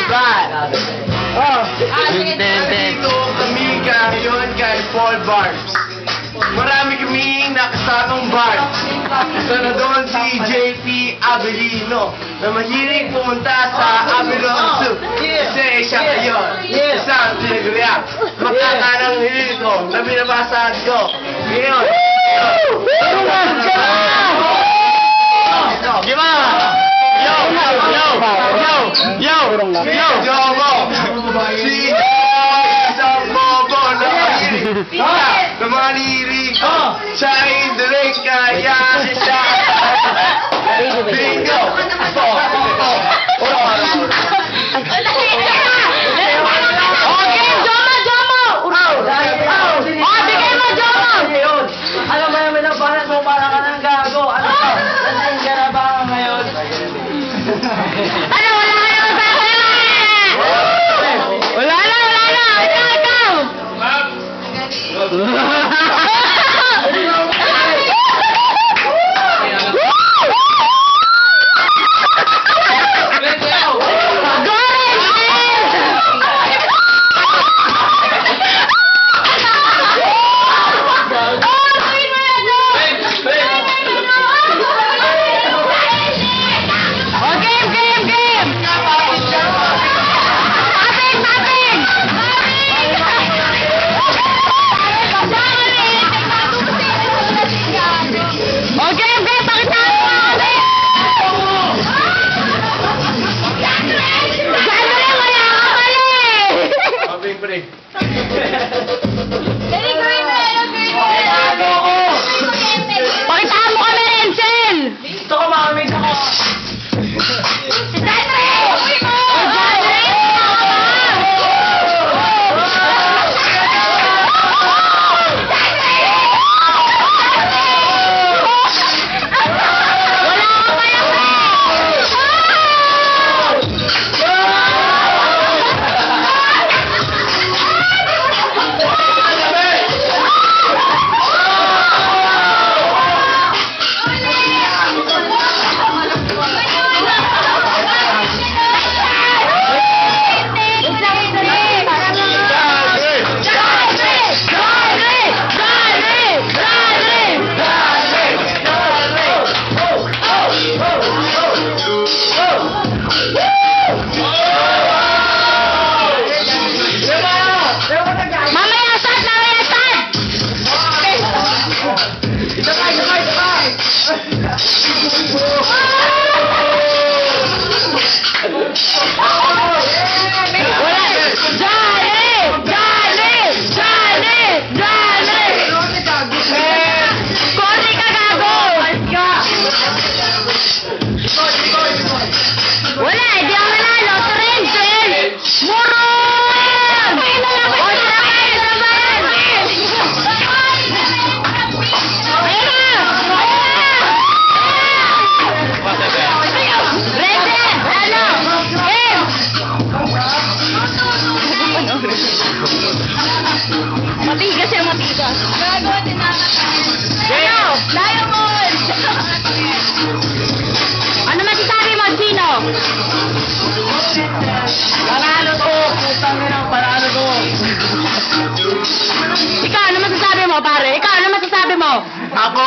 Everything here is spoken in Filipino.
bad. Oh. Dito kami ngayon kay Paul Barbs. Marami kaming nakasamang bar. Isa na doon si JP Abelino na mahilig pumunta sa Abelon Soup. Kasi siya ngayon, isang telegraph. Makakanang nilito na binabasaan ko. Ngayon, Gima! Yo! Jomo! Si isang bobo na mahilig na maniri. Siya ay direk kaya siya. Bingo! Alam mo naman ang balat mo, parang ka ng gago. Ano ka? Lasing ka na ba ngayon? Ano, wala ka naman sa akin! Wala na! Ikaw! Pakitaan mo kami, Renzel! Gusto ko makamit ako. Matigas yung matigas. Gago, tinakatahan. Diamond! Ano masasabi mo, Chino? Panalo ko! Putang ina, panalo ko! Ikaw, ano masasabi mo, pare? Ikaw, ano masasabi mo? Ako